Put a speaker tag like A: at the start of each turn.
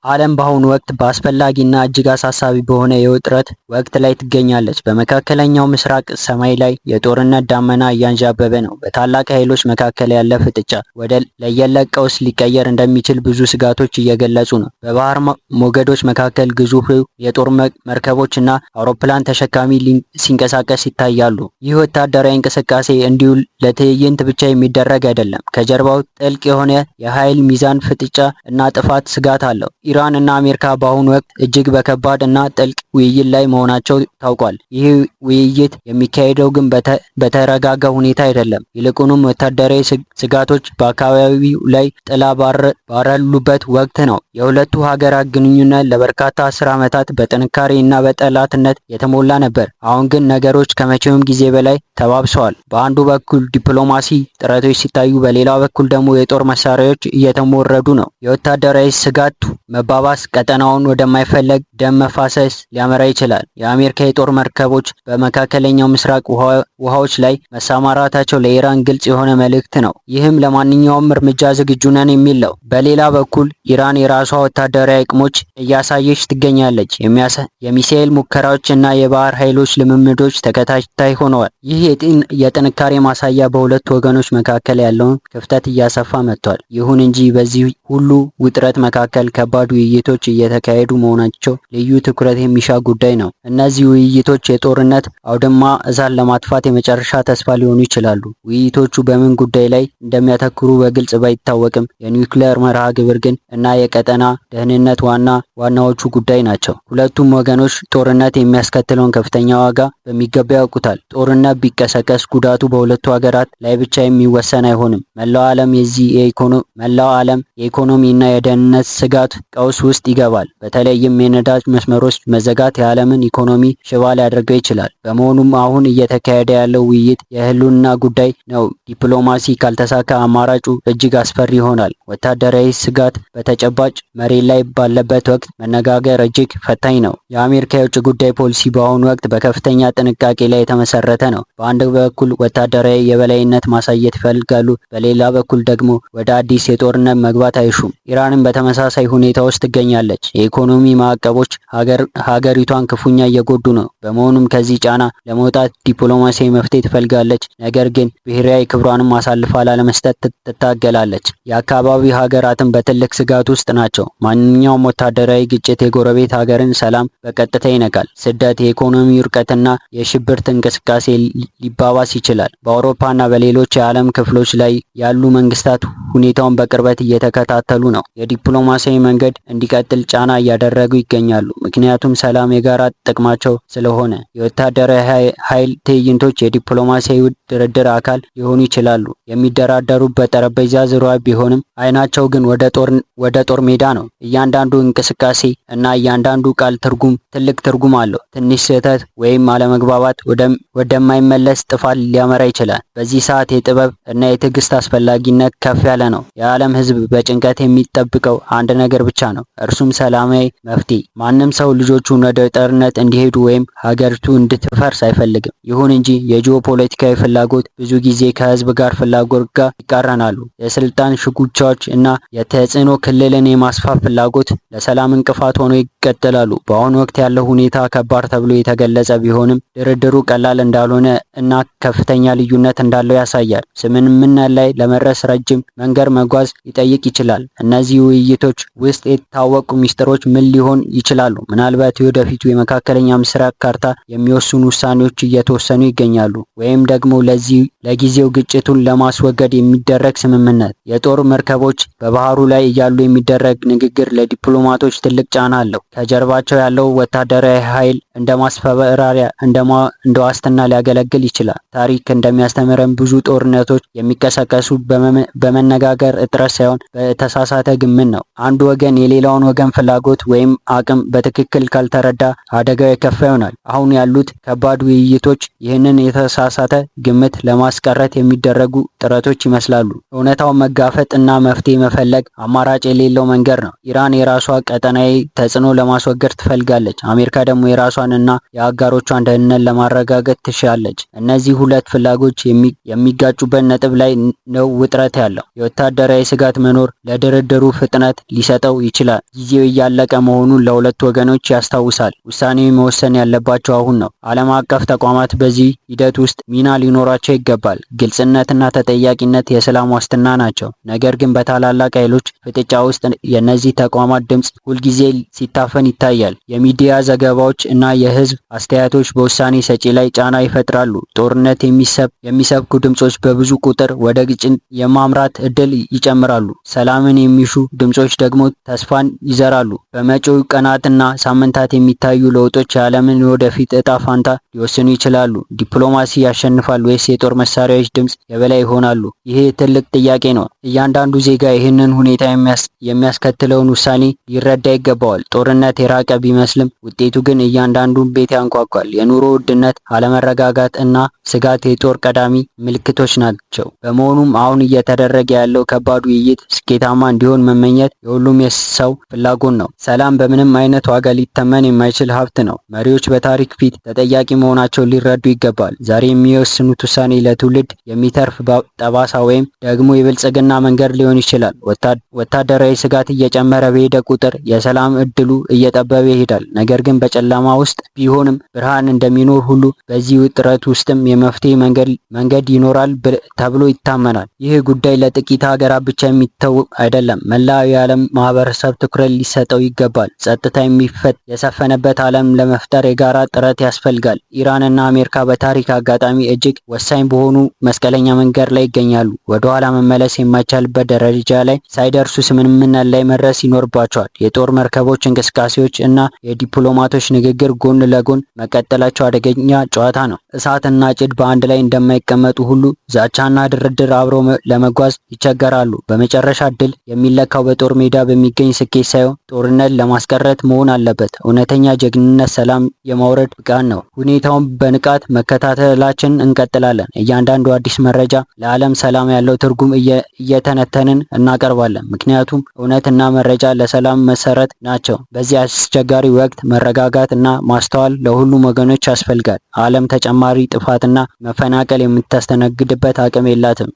A: ዓለም በአሁኑ ወቅት በአስፈላጊና እጅግ አሳሳቢ በሆነ የውጥረት ወቅት ላይ ትገኛለች። በመካከለኛው ምስራቅ ሰማይ ላይ የጦርነት ደመና እያንዣበበ ነው። በታላቅ ኃይሎች መካከል ያለ ፍጥጫ ወደ ለየለት ቀውስ ሊቀየር እንደሚችል ብዙ ስጋቶች እየገለጹ ነው። በባህር ሞገዶች መካከል ግዙፍ የጦር መርከቦች እና አውሮፕላን ተሸካሚ ሲንቀሳቀስ ይታያሉ። ይህ ወታደራዊ እንቅስቃሴ እንዲሁ ለትዕይንት ብቻ የሚደረግ አይደለም። ከጀርባው ጥልቅ የሆነ የኃይል ሚዛን ፍጥጫ እና ጥፋት ስጋት አለው። ኢራን እና አሜሪካ በአሁኑ ወቅት እጅግ በከባድ እና ጥልቅ ውይይት ላይ መሆናቸው ታውቋል። ይህ ውይይት የሚካሄደው ግን በተረጋጋ ሁኔታ አይደለም። ይልቁንም ወታደራዊ ስጋቶች በአካባቢው ላይ ጥላ ባረሉበት ወቅት ነው። የሁለቱ ሀገራት ግንኙነት ለበርካታ 10 ዓመታት በጥንካሬ እና በጠላትነት የተሞላ ነበር። አሁን ግን ነገሮች ከመቼውም ጊዜ በላይ ተባብሰዋል። በአንዱ በኩል ዲፕሎማሲ ጥረቶች ሲታዩ፣ በሌላ በኩል ደግሞ የጦር መሳሪያዎች እየተሞረዱ ነው። የወታደራዊ ስጋቱ መባባስ ቀጠናውን ወደማይፈለግ ደም መፋሰስ ሊያመራ ይችላል። የአሜሪካ የጦር መርከቦች በመካከለኛው ምስራቅ ውሃዎች ላይ መሰማራታቸው ለኢራን ግልጽ የሆነ መልእክት ነው። ይህም ለማንኛውም እርምጃ ዝግጁ ነን የሚል ነው። በሌላ በኩል ኢራን የራሷ ወታደራዊ አቅሞች እያሳየች ትገኛለች። የሚሳኤል ሙከራዎች እና የባህር ኃይሎች ልምምዶች ተከታታይ ሆነዋል። ይህ የጥንካሬ ማሳያ በሁለቱ ወገኖች መካከል ያለውን ክፍተት እያሰፋ መጥቷል። ይሁን እንጂ በዚህ ሁሉ ውጥረት መካከል ከባድ ውይይቶች እየተካሄዱ መሆናቸው ልዩ ትኩረት የሚሻ ጉዳይ ነው። እነዚህ ውይይቶች የጦርነት አውድማ እሳት ለማጥፋት የመጨረሻ ተስፋ ሊሆኑ ይችላሉ። ውይይቶቹ በምን ጉዳይ ላይ እንደሚያተኩሩ በግልጽ ባይታወቅም፣ የኒውክሌር መርሃ ግብር ግን እና የቀጠና ደህንነት ዋናዎቹ ጉዳይ ናቸው። ሁለቱም ወገኖች ጦርነት የሚያስከትለውን ከፍተኛ ዋጋ በሚገባ ያውቁታል። ጦርነት ቢቀሰቀስ ጉዳቱ በሁለቱ ሀገራት ላይ ብቻ የሚወሰን አይሆንም። መላው ዓለም የኢኮኖሚ እና የደህንነት ስጋት ቀውስ ውስጥ ይገባል። በተለይም የነዳጅ መስመሮች መዘጋት የዓለምን ኢኮኖሚ ሽባ ሊያደርገው ይችላል። በመሆኑም አሁን እየተካሄደ ያለው ውይይት የህልውና ጉዳይ ነው። ዲፕሎማሲ ካልተሳካ አማራጩ እጅግ አስፈሪ ይሆናል። ወታደራዊ ስጋት በተጨባጭ መሬት ላይ ባለበት ወቅት መነጋገር እጅግ ፈታኝ ነው። የአሜሪካ የውጭ ጉዳይ ፖሊሲ በአሁኑ ወቅት በከፍተኛ ጥንቃቄ ላይ የተመሰረተ ነው። በአንድ በኩል ወታደራዊ የበላይነት ማሳየት ይፈልጋሉ፣ በሌላ በኩል ደግሞ ወደ አዲስ የጦርነት መግባት አይሹም። ኢራንም በተመሳሳይ ሁኔታ ውስጥ ትገኛለች። የኢኮኖሚ ማዕቀቦች ሀገሪቷን ክፉኛ እየጎዱ ነው። በመሆኑም ከዚህ ጫና ለመውጣት ዲፕሎማሲያዊ መፍትሄ ትፈልጋለች፣ ነገር ግን ብሔራዊ ክብሯንም አሳልፋ ላለመስጠት ትታገላለች። የአካባቢ ሀገራትም በትልቅ ስጋት ውስጥ ናቸው። ማንኛውም ወታደራዊ ግጭት የጎረቤት ሀገርን ሰላም በቀጥታ ይነካል። ስደት፣ የኢኮኖሚ ውድቀትና የሽብርት እንቅስቃሴ ሊባባስ ይችላል። በአውሮፓና በሌሎች የዓለም ክፍሎች ላይ ያሉ መንግስታት ሁኔታውን በቅርበት እየተከታተሉ ነው። የዲፕሎማሲያዊ መንገድ እንዲቀጥል ጫና እያደረጉ ይገኛሉ፣ ምክንያቱም ሰላም የጋራ ጥቅማቸው ስለሆነ። የወታደራዊ ኃይል ትዕይንቶች የዲፕሎማሲያዊ ድርድር አካል ሊሆኑ ይችላሉ። የሚደራደሩበት ጠረጴዛ ዙሪያ ቢሆንም አይናቸው ግን ወደ ጦር ሜዳ ነው። እያንዳንዱ እንቅስቃሴ እና እያንዳንዱ ቃል ትልቅ ትርጉም አለው። ትንሽ ስህተት ወይም አለመግባባት ወደማይመለስ ጥፋት ሊያመራ ይችላል። በዚህ ሰዓት የጥበብ እና የትዕግስት አስፈላጊነት ከፍ ያለ ነው። የዓለም ሕዝብ በጭንቀት የሚጠብቀው አንድ ነገር ብቻ ነው፣ እርሱም ሰላማዊ መፍትሄ። ማንም ሰው ልጆቹን ወደ ጦርነት እንዲሄዱ ወይም ሀገሪቱ እንድትፈርስ አይፈልግም። ይሁን እንጂ የጂኦፖለቲካዊ ፍላጎት ብዙ ጊዜ ከህዝብ ጋር ፍላጎት ጋር ይቃረናሉ። የስልጣን ሽኩቻዎች እና የተጽዕኖ ክልልን የማስፋት ፍላጎት ለሰላም እንቅፋት ሆኖ ይቀጥላሉ። በአሁኑ ወቅት ያለው ሁኔታ ከባድ ተብሎ የተገለጸ ቢሆንም ድርድሩ ቀላል እንዳልሆነ እና ከፍተኛ ልዩነት እንዳለው ያሳያል። ስምምነት ላይ ለመድረስ ረጅም መንገድ መጓዝ ሊጠይቅ ይችላል። እነዚህ ውይይቶች ውስጥ የታወቁ ሚስጥሮች ምን ሊሆን ይችላሉ? ምናልባት የወደፊቱ የመካከለኛ ምስራቅ ካርታ የሚወስኑ ውሳኔዎች እየተወሰኑ ይገኛሉ፣ ወይም ደግሞ ለጊዜው ግጭቱን ለማስወገድ የሚደረግ ስምምነት። የጦር መርከቦች በባህሩ ላይ እያሉ የሚደረግ ንግግር ለዲፕሎማቶች ትልቅ ጫና አለው። ከጀርባቸው ያለው ወታደራዊ ኃይል እንደ ማስፈራሪያ እንደ ዋስትና ሊያገለግል ይችላል። ታሪክ እንደሚያስተምረን ብዙ ጦርነቶች የሚቀሰቀሱ በመነጋገር እጥረት ሳይሆን በተሳሳተ ግምት ነው። አንዱ ወገን የሌላውን ወገን ፍላጎት ወይም አቅም በትክክል ካልተረዳ አደጋው የከፋ ይሆናል። አሁን ያሉት ከባድ ውይይቶች ይህንን የተሳሳተ ግምት ለማስቀረት የሚደረጉ ጥረቶች ይመስላሉ። እውነታውን መጋፈጥ እና መፍትሄ መፈለግ አማራጭ የሌለው መንገድ ነው። ኢራን የራሷ ቀጠናዊ ተጽዕኖ ለማስወገድ ትፈልጋለች። አሜሪካ ደግሞ የራሷን እና የአጋሮቿን ደህንነት ለማረጋገጥ ትሻለች። እነዚህ ሁለት ፍላጎች የሚጋጩበት ነጥብ ላይ ነው ውጥረት ያለው። የወታደራዊ ስጋት መኖር ለድርድሩ ፍጥነት ሊሰጠው ይችላል። ጊዜው እያለቀ መሆኑን ለሁለት ወገኖች ያስታውሳል። ውሳኔው መወሰን ያለባቸው አሁን ነው። ዓለም አቀፍ ተቋማት በዚህ ሂደት ውስጥ ሚና ሊኖራቸው ይገባል። ግልጽነትና ተጠያቂነት የሰላም ዋስትና ናቸው። ነገር ግን በታላላቅ ኃይሎች ፍጥጫ ውስጥ የእነዚህ ተቋማት ድምፅ ሁልጊዜ ሲታፈን ይታያል። የሚዲያ ዘገባዎች እና የህዝብ አስተያየቶች በውሳኔ ሰጪ ላይ ጫና ይፈጥራሉ። ጦርነት የሚሰብኩ ድምጾች በብዙ ቁጥር ወደ ግጭት የማምራት እድል ይጨምራሉ። ሰላምን የሚሹ ድምጾች ደግሞ ተስፋን ይዘራሉ። በመጪው ቀናትና ሳምንታት የሚታዩ ለውጦች የዓለምን ወደፊት እጣ ፋንታ ሊወስኑ ይችላሉ። ዲፕሎማሲ ያሸንፋል ወይስ የጦር መሳሪያዎች ድምጽ የበላይ ይሆናሉ? ይሄ ትልቅ ጥያቄ ነው። እያንዳንዱ ዜጋ ይህንን ሁኔታ የሚያስከትለውን ውሳኔ ሊረዳ ይገባዋል። ጦርነት የራቀ ቢመስልም ውጤቱ ግን እያንዳንዱን ቤት ያንኳኳል። የኑሮ ውድነት፣ አለመረጋጋት እና ስጋት የጦር ቀዳሚ ምልክቶች ናቸው። በመሆኑም አሁን እየተደረገ ያለው ከባድ ውይይት ስኬታማ እንዲሆን መመኘት የሁሉም የሰው ፍላጎት ነው። ሰላም በምንም አይነት ዋጋ ሊተመን የማይችል ሀብት ነው። መሪዎች በታሪክ ፊት ተጠያቂ መሆናቸውን ሊረዱ ይገባል። ዛሬ የሚወስኑት ውሳኔ ለትውልድ የሚተርፍ ጠባሳ ወይም ደግሞ የብልጽግና መንገድ ሊሆን ይችላል። ወታደራዊ ስጋት እየጨመረ በሄደ ቁጥር የሰላም እድሉ እየጠበበ ይሄዳል። ነገር ግን በጨለማ ውስጥ ቢሆንም ብርሃን እንደሚኖር ሁሉ በዚህ ውጥረት ውስጥም የመፍትሄ መንገድ ይኖራል ተብሎ ይታመናል። ይህ ጉዳይ ለጥቂት ሀገራት ብቻ የሚተው አይደለም። መላው የዓለም ማህበረሰብ ትኩረት ሊሰጠው ይገባል። ጸጥታ የሰፈነበት ዓለም ለመፍጠር የጋራ ጥረት ያስፈልጋል። ኢራንና አሜሪካ በታሪክ አጋጣሚ እጅግ ወሳኝ በሆኑ መስቀለኛ መንገድ ላይ ይገኛሉ። ወደ ኋላ መመለስ የማይቻልበት ደረጃ ላይ ሳይደርሱ ስምምነት ላይ መድረስ ይኖርባቸዋል። የጦር መርከቦች እንቅስቃሴዎች እና የዲፕሎማቶች ንግግር ጎን ለጎን መቀጠላቸው አደገኛ ጨዋታ ነው። እሳትና ጭድ በአንድ ላይ እንደማይቀመጡ ሁሉ ዛቻና ድርድር አብረው ለመጓዝ ይቸገራሉ። በመጨረሻ ድል የሚለካው በጦር ሜዳ በሚገኝ ስኬት ሳይሆን ጦርነት ለማስቀረት መሆን አለበት። እውነተኛ ጀግንነት ሰላም የማውረድ ብቃት ነው። ሁኔታውን በንቃት መከታተላችን እንቀጥላለን። እያንዳንዱ አዲስ መረጃ ለዓለም ሰላም ያለው ትርጉም እየተነተንን እናቀርባለን። ምክንያቱም እውነትና መረጃ ለሰላም መሰረት ናቸው። በዚህ አስቸጋሪ ወቅት መረጋጋት እና ማስተዋል ለሁሉም ወገኖች ያስፈልጋል። ዓለም ተጨማሪ ጥፋትና መፈናቀል የምታስተናግድበት አቅም የላትም።